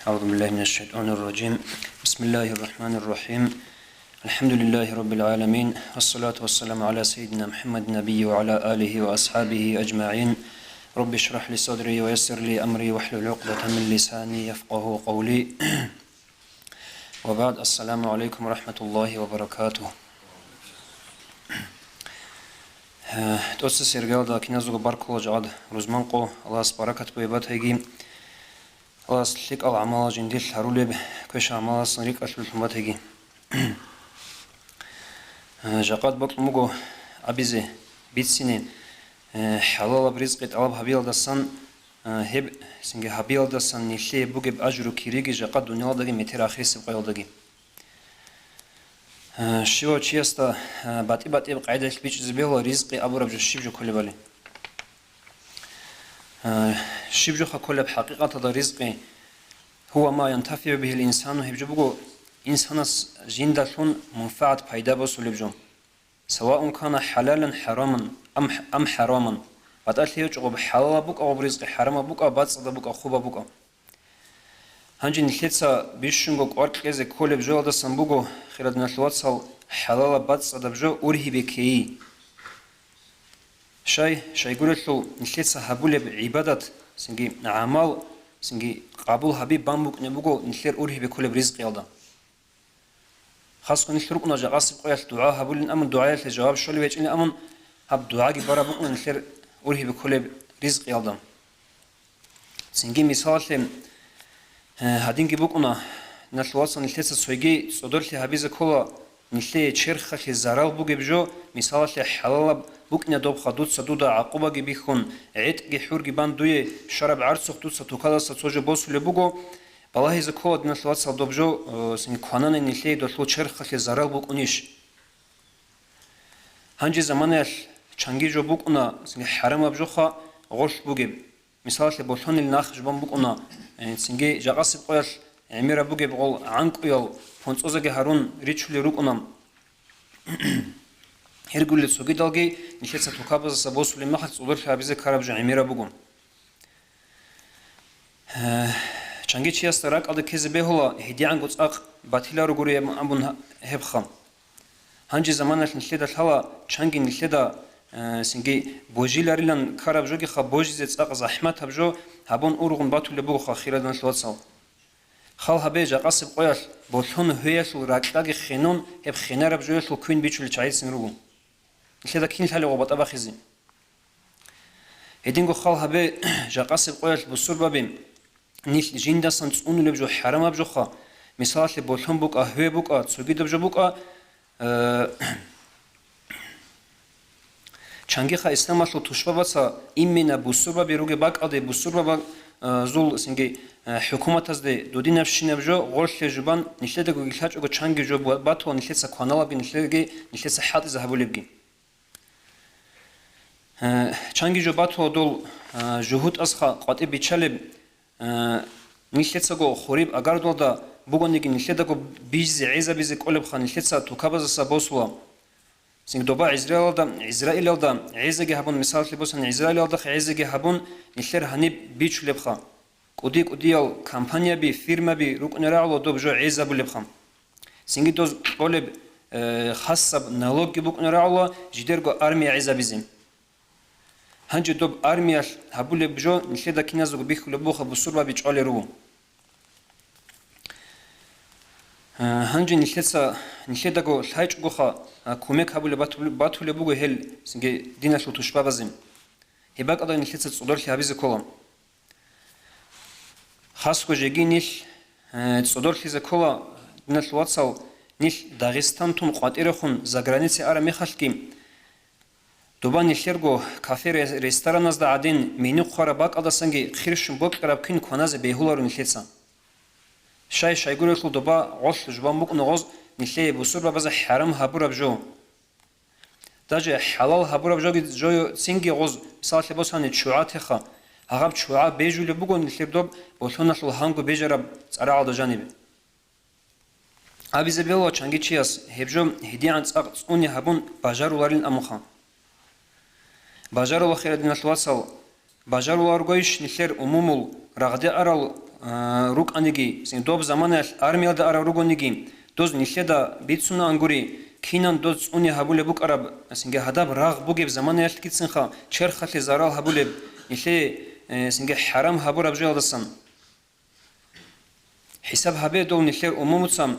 أعوذ بالله من الشيطان الرجيم. بسم الله الرحمن الرحيم. الحمد لله رب العالمين، والصلاة والسلام على سيدنا محمد النبي وعلى آله وأصحابه أجمعين. رب اشرح لي صدري ويسر لي أمري واحلل عقدة من لساني يفقه قولي. وبعد، السلام عليكم ورحمة الله وبركاته. توسس سرگاودا كنازو باركو جاد روزمانقو الله سباركت بيباتيگي الله سلك العمال جنديل هرولب كش عمال صنريك أشل ثماتيگي جاقات بقى مجو أبيزه بيتسيني حلال برزق طلب هبيل دستان هب سنگ هبيل دستان نيشلي بوجب أجرو كيريجي جاقات دنيا داگي متر آخر سبقيل داگي شو چیستا باتی قاعده بیچ زبیل رزق ابو رب شیب جو کلی بالی شیب جو خکل بحقیقت دا رزق هو ما ينتفع به الانسان و هبجو بگو انسان زندهشون منفعت پیدا بسول بجو سواء كان حلالا حراما ام حراما بدل جو بحلال بوك او رزق حرام بوك او بد صدا بوك او خوب بوك هنجين ليتسا بيشونغو قورقيزه كولب جولدا سمبوغو خيرادنا لواتسال حلال بد صدا بجو اورهي بكي شاي غورلو ليتسا هبول عبادت سنجي عمل سنجي قبول حبيب بامبوك نبوغو نخير اورهي بكولب رزق يلدا خاص كن نخرقنا جقاسب قيل دعاء هبول امن دعاء الجواب شولي ويجني امن هب دعاء برا بوك نخير اورهي بكولب رزق يلدا سنجي مثال هادينكي بوكنا نشلواتسن لتسا سويجي صدرتي هبيزة كولا نشلي تشرخة زرال بوجي بجو مثال حلال بوكنا دوب خدود سدودا عقوبة بيخون عيد حور جبان دوي شرب عرس خدود ستوكالا ستوجه بوس لبوجو بالله إذا كود نشلواتسن دوب جو سن قانون نشلي دوشلو تشرخة زرال بوكونيش هنجي زمانه چنگي جو بوكنا سن حرام بجوخا غش بوجي مثال بولون الناخ جبان بوكنا سنجي جاقاسب قيل عميرة بوجي بقول عنك قيل فونسوزاجي هارون ريتشولي روكونام هرقول لسوقي دالجي نشيت ستوكابز سبوس ولي مخلص ودور حابيزة كاربج عميرة بوجون چنگي چياس تراك على كذبه هلا هدي عن قص أق باتيلا رجوري أبون هبخم هنجي زمانه نشيت الهلا چنگي نشيت سنجي بوجيلاريلان كاربجوجي خبوجي زت أق زحمة هبجو هبون أورغن باتو لبوغ خاخيرة نشلواتسال خال هبه جاقاسب قيل بولون هيش وراكتاجي خنون هب خنار بجويش وكوين بيشول چايد سنروغو نشيدا كين الحالي غوبات أبا خيزي هدينغو خال هبه جاقاسب قيل بسور بابيم نيش جيندا سنتسونو لبجو حرام بجو خا مثال بولون بوكا هوي بوكا تسوغي دبجو بوكا چنگي خا استعمالو توشبابا إمنا بسور بابي روغي باك أدي بسور بابا زول سنجي حكومة تزدي دودي نفسي نبجو غرش جبان نشلت جو يلحق جو چنگ جو باتو نشلت سكانالا بي نشلت سحات زهبولي بگي چنگ جو باتو دول جهود أسخا قاطع بيچلب نشلت سجو خريب أگر دول دا بوغنيگي نشلت جو بيز عيزة بيز قلب خان نشلت ساتوكابز سبوسوا سنگ دوبا إسرائيل دا عيزة جهبون مثال لبوسن إسرائيل دا عيزة جهبون نشلر هني بيچ لبخا قديال كامبانيا بي فيرما بي ركن راعو دوب جو عيزة بلبخم سنگ دوز قلب خاصة نالوج بكن راعو جدرجو أرميا عيزة بيزم هنج دوب أرميا هبول بجو نشلر كنازو بيخ لبوخا بسرعة بيچالي رو هنج نشلر جو لايج جوخا كوميك هبول باتو لبوغو هل سنگ دينا شو تشبه بزم هباك أدا نشلر صدور لهابيز كولم خاص كوجيجي نيش صدور خيزة كولا نش واتسال نيش داغستان تون قاتيرخون زاغرانيسي ارا ميخالكي دوبا نيشيرغو كافي ريستوران از دا عدين مينو خورا باك ادا سنگي خيرشن بوك قراب كين كوناز بيهولارو نيشيتسا شاي غوريخلو دوبا غوش جبان بوك نغوز نيشي بوسور بابا حرام هابورا بجو داجي حلال هابورا بجو جو سنگي غوز مثال لبوساني چوعات خا هغاب چوعا بيجولي بوغون نخيردوب بولوناشل هانگو بيجرب صراع دجانيب ابي زبيلو چانگي چياس هبجو هديان صقصوني هبون باجارولارين امخان باجارول خيردين الواسل باجارولار گويش نخير عمومول رغدي ارال рук анеги син доб замана армия да ара ругониги доз ниледа бицуна ангури кинан доз уни хабуле бук араб синге хадаб раг бугеб замана китсинха черхали зарал хабуле ниле синге харам хабур абжалдасан حساب هبه دول نخير أمومتسام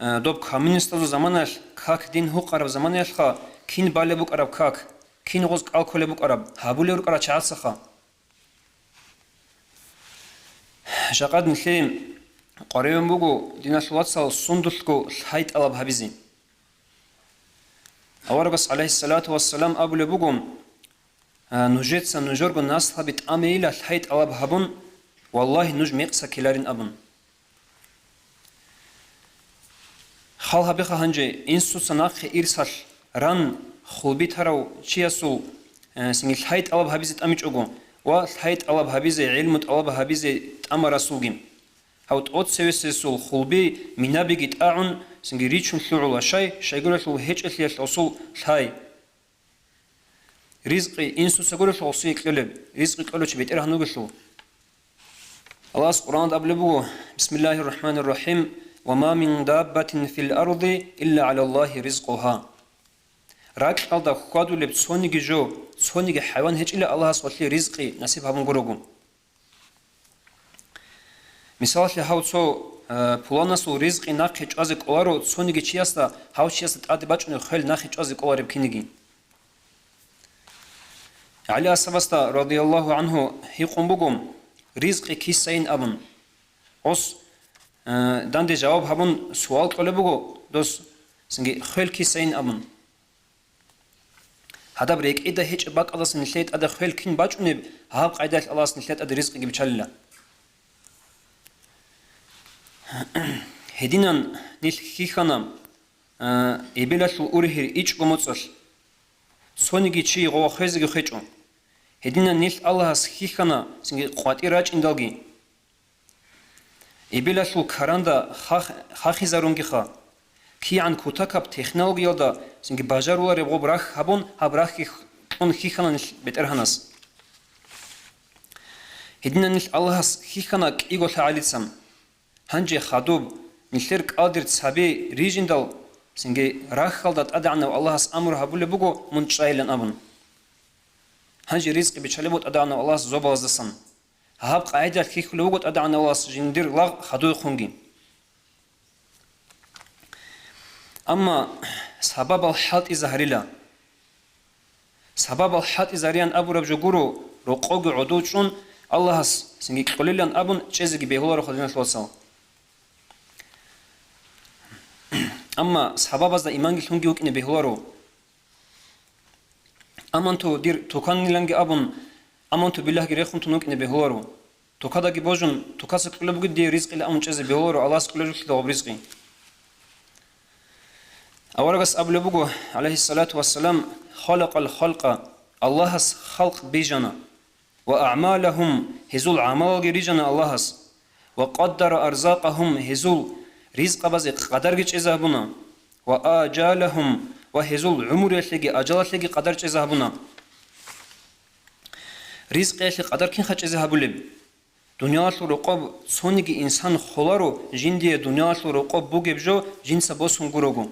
دوب كومونيستو زمانش كاك دين هو قرب زمانش خا كين باله بوك عرب كاك كين غوز الكل بوك عرب هابولي ورك عرب شعات سخا شقاد نخير قريبا بوكو دينا شوات سال صندوقكو الحيط ألاب هبيزين أورغس عليه الصلاة والسلام أبو لبوكم نجيت سنجرغو ناس ثابت أميلا الحيط ألاب هبون والله نج ميقسا كيلارين أبون خال هبيخا هنجي إنسو سناخ إرسال ران خلبي تراو چياسو سنجي الحيط ألاب هبيزي تأميج أغو والحيط ألاب هبيزي علمت ألاب هبيزي تأمى رسولجين هاوت أوت سويسيسول خلبي منابيجي تأعون سنجي ريچون ثلوعو شاي شايقول له هيج أثليش أصول الحي رزقي إنسو سقول له أصول يكلب رزقي قالوا شبيت إرهنو قلو الله القرآن أبلبو بسم الله الرحمن الرحيم وما من دابة في الأرض إلا على الله رزقها راك قالدا خادو لب صونيجي جو صونيجي حيوان هيج إلا الله سوالي رزقي نصيب هابون قروغو مثال هاوتسو پولاناسو رزقي ناقي چازي قوارو صونيجي چياستا هاو چياستا تقادي باچوني خيل ناقي چازي قواري بكينيجي علي أصابستا رضي الله عنه هيقوم بقوم رزقي كيسين أبن أس داندي جواب هبون سوال قلبو دوس سنجي خيل كيسين أبن هذا بريك إذا هيج باك الله سنليت أدا خيل كين باچوني هاب قاعدة الله سنليت أدا رزقي بيشللا هدينان نيل خيخانا إبلاشو أورهير إيش قموصل سونيجي چي غوا خيزيجي خيچو هدينان نيل الله خيخانا سنجي قواتي راج اندالجي إبلاشو كاراندا خاخي زارونجي خا كي عن كوتاكاب تكنولوجيا دا سنجي باجارو ربغو براخ هبون هبراخ اون خيخانا نيل بترهناس هدينان نيل الله خيخانا كيغو تعاليتسام هنجي خادوب نيلر قادر تسابي ريجندال سنجي راخ خالدات أدعنا والله أمر هبول بقو منشايلن أبن هنجي رزق بيشلبوت أدعنا والله زوباز دسن هاب قاعدة كيخ لوجود أدعنا والله جندير لاغ خدوي خونجين أما سبب الحالت إزهريلا سبب الحالت إزهريان أبو ربجو جورو رقوق عدوشون الله سنجي قليلان أبن چيزي بيهولا رخدنا الوصال أما سبب از ایمان گیلونگی وقت نبیهوارو امان تو دیر توکان نیلنگی آبون امان تو بالله گیری خون تو نوک نبیهوارو توکادا گی باجون توکاس کل بگید دی رزق ل آمون چیز بیهوارو الله کل رزق دو رزقی اورگس ابل بگو علیه الصلاة والسلام خلق الخلق الله خلق بیجنا و اعمالهم هزول عمل گیریجنا الله وقدر ارزاقهم هزول رزق بازي قدر گيچ ازابونا و آجالهم و هزول عمر يشلگي آجال يشلگي قدر چ ازابونا رزق يشلگي قدر كين خچ ازابولب دنيا شو رقاب سونگي انسان خولارو جندي دنيا شو رقاب بوگبجو جنس بوسون گروگو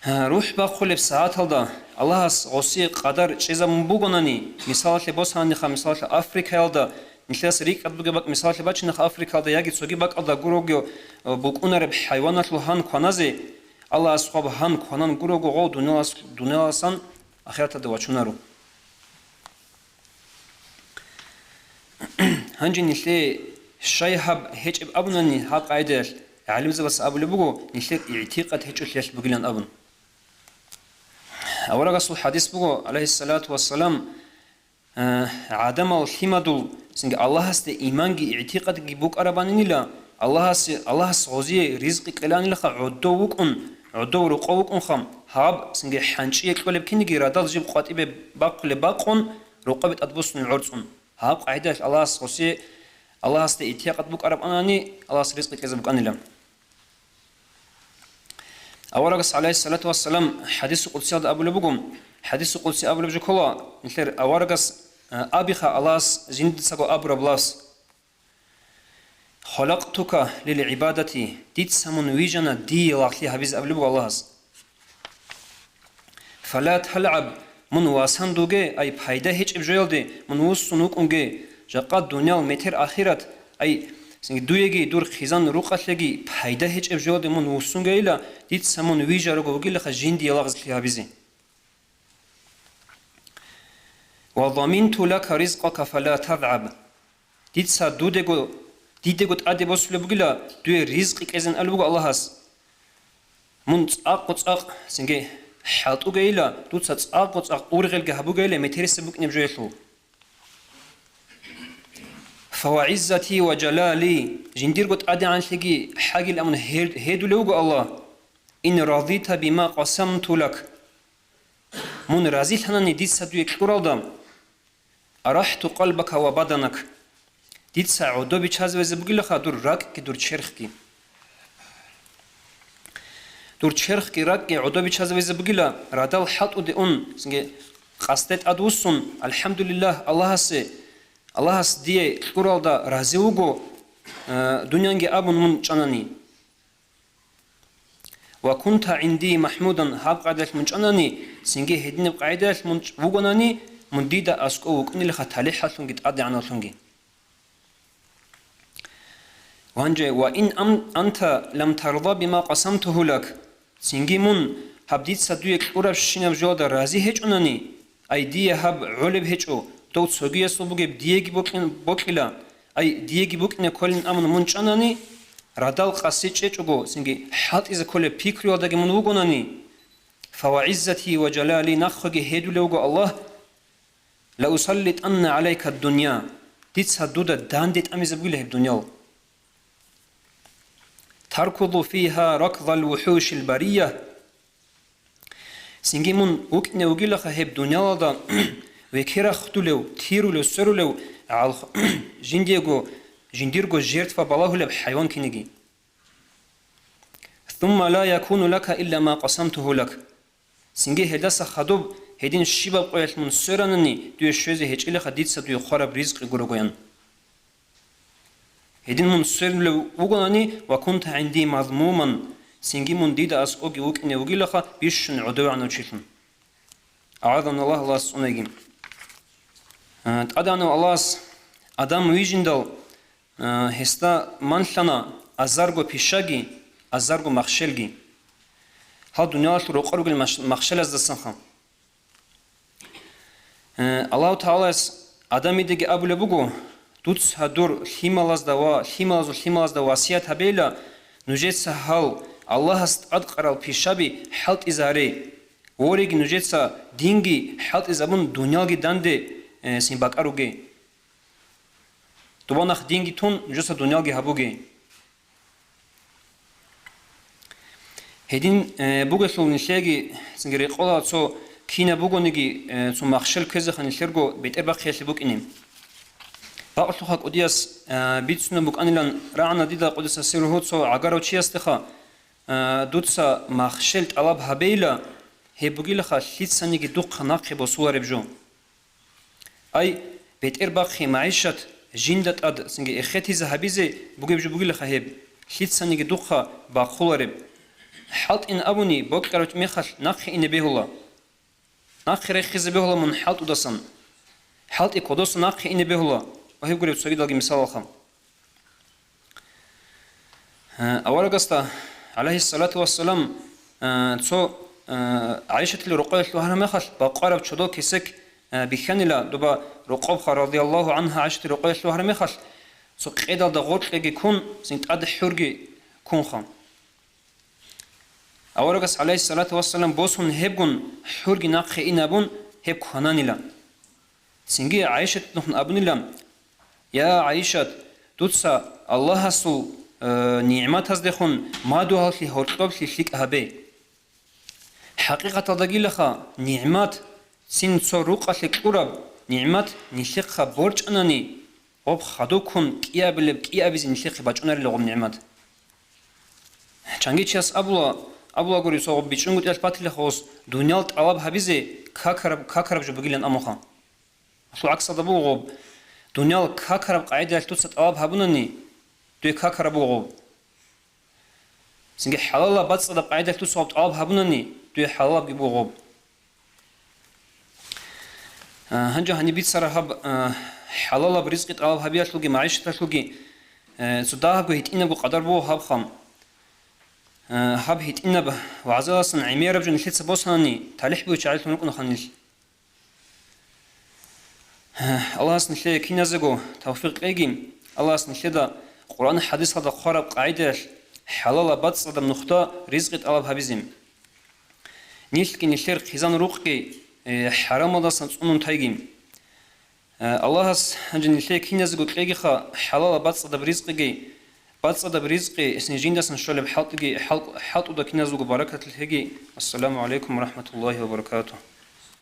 روح با خولب ساعت هلدا الله غوسي قدر چ ازابون بوگوناني مثال بوسان خا مثال افريكا هلدا مثلاً ريك أبغى بق مثال باش نخ أفريقيا ده يجي تسوقي بق الله جروجو بقونا رب حيوانات لهان كنازي الله أصحاب هان كنان جروجو غو دنيا سان آخرت ده وچونارو هنجي نشلي شيهاب هيج أبناني هاب قاعدة علم زبس أبو لبقو نشلي اعتقاد هيج أشياء بقولن أبن أولا قصو الحديث بقو عليه الصلاة والسلام عدم الحمدul سنگ الله است ایمانگی اعتقاد گی بوک اربانی لا الله سوزی رزق قلانی لخ عدو وکن عدو رقو وکن خم هاب سنگ حنچی کلب کنگی رادال جب قاطی باقل باقون رقبت ادبسن العرسون هاب قاعده الله سوزی الله است اعتقاد بوک اربانی الله رزق کذا بوک انیلا أورغس عليه الصلاة والسلام حديث قدسي أبو لبقوم حديث قدسي أبو لبجو كلا مثل أورغس أبيخا الله زند سقو أبر بلاس خلقتك للعبادة ديت سمون ويجنا دي لاخلي هبيز أبلغ الله فلا تلعب من واسان دوغي أي فايدة هيج إبجيل دي من وسنوك أنجي جاقات دنيا المتر آخرت أي دويجي دور خيزان روقاتلگي فايدة هيج إبجيل دي من وسنوغي لا ديت سمون ويجا رغو وغي لخا جين دي لاغز هبيزي وضمنت لك رزقك فلا تذعب ديت سا ديدگو تأدي بسول بغلا دوي رزقك إذن ألوغ الله هس من تأق سنجي حالتو غيلا دوت سا تأق أورغل غهبو غيلا مترس بك نبجويلو فوعزتي وجلالي جندير قد أدي عن شيء حاجة الأمن هيدو لوغ الله إن رضيت بما قسمت لك من رازيل هناني ديت سا دوي كورال دام أرحت قلبك وبدنك ديت سا عدو بيچاز وزبگل خا دور راك كي دور چرخ كي دور چرخ كي راك كي عدو بيچاز وزبگل رادال حط ودي اون سنگه قصدت ادوسون الحمد لله الله هس دي كورال دا رازيوغو دنيانگي ابون من چاناني وكنت عندي محمودا حق قدرت من چاناني سنگه هدين قاعدت من وغناني من ديدا اسكو وكني لخا تالي حالونگي تادي عنالونگي وانجي وإن أنت لم ترضى بما قسمته لك سنجي من هبديت سدويك قرب شينب جودا رازي هيج أناني أي دي هب علب هيجو دوت سوغي سوبوغي ديگي بوكلا أي ديگي بوكنا كلن أمن منش أناني رادال قاسيچ هيجو سنجي حالت إذا كل بيكريو داگي من وغناني فوعزتي وجلالي نخوغي هيدو لوغو الله لأسلط أن عليك الدنيا ديت سدودا دان ديت أمي زبغيله الدنيا تركض فيها ركض الوحوش البرية سنجي من وكنا وغيلخا هب دنيا دا وكيرا خطولو تيرولو سرولو على جنديرغو جيرت فبالله لب حيوان كنجي ثم لا يكون لك إلا ما قسمته لك سنجي هدسا خدوب هدين شباب قويت من سرانني دوي شوزي هج إلا خديتسا دوي خراب رزق غروغوين هدين من سرلو وغناني وكنت عندي مضموما سنجي من ديدا أسقوغي وكني وغيلخا بيشن عدو عنو تشيلن أعاذنا الله سنجي تأدانو الله أدام ويجندل هستا منشنا أزارغو بيشاغي أزارغو مخشلغي ها دنيا روقارغو مخشل از دستنخم الله تعالى أدامي ديگي أبو لبوغو دوتس هدور хималаз да васият хабела нужеца хал Allah hast adqaral pishabi halt izare origi nujеца dingi halt izabun dunyagi dande sin bakaruge tubanakh dingi tun nujеца dunyagi habuge hedin bugesul nishegi singeri qola so kina bugonigi zum machshel keze khanillergo beterba khesibuk-inim باقلوخاك أودياس بيتسنا بوك أنيلان راعنا ديدا قدسا سيروهوتسو عقارو تشيستخا دوتسا مخشلت ألاب هبيلا هبوغيلخا ليتسانيكي دوق ناقي بصور بجو أي بيت إرباقي معيشة جندت أد سنجي إخيتي زهبيزي بوغيلخا هب ليتسانيكي دوق باقولارب حالت إن أبوني بوكاروت ميخال ناقي إن بيهولا ناقي ريخيز بيهولا من حالت أدسان حالت إكودوس ناقي إن بيهولا وهي يقول بسوي دلقي مثال الخم أولا قصة عليه الصلاة والسلام تسو عائشة اللي رقيت له هرم يخل بقارب شدو كيسك بخانلا دوبا رقابها رضي الله عنها عائشة اللي رقيت له هرم يخل سو قيدال دا غوت لغي كون سنت أد حرقي كون خام أولا قصة عليه الصلاة والسلام بوسون هبغن حرقي ناقي إنابون هب كهانانلا سنجي عائشة نحن أبنلا يا عائشة دوتسا الله سو نعمت هزدخون ما دوها لي هورطب ليك أهبي حقيقة دقي لخا نعمت سين صروق لك قرب نعمت نشيخ بورج أناني وب خدوكم كيا بز نشيخ باج أناري لغم نعمت چانگی چیاس أبلا گوری سو بیچونگوت الباتی لخوس دنیالت عواب هبیزه کاکرب جو بگیلن أموخا شو عكس هذا بوغوب دنيا كاكرب قاعدة توصل طلب هبونني دوي كاكرب بوغوب سنجي حلال بس هذا قاعدة توصل طلب هبونني دوي حلال بوغوب هنجا هني بيت صراحة حلال برزق طلب هبيات لوجي معيشة لوجي سوداه بهيت إنه بقدر بو هب خام هب هيت إنه به وعزلا صن عمير بجن الحيت سبوساني تالح بيو شعلت ونكون خانيل الله سنشلي كي نزجو توفيق ليجيم الله سنشلي دا قرآن حديث هذا خراب قاعدة حلال بس هذا نخطة رزق طلب هبيزم نيل كي نشير خزان روقي حرام هذا سنصون تايجيم الله هنجن نشلي كي نزجو ليجي خا حلال بس هذا برزقي بس هذا برزقي سنجين دا سنشلي بحلقي حلق ودا كي نزجو بركة الهجي السلام عليكم ورحمة الله وبركاته.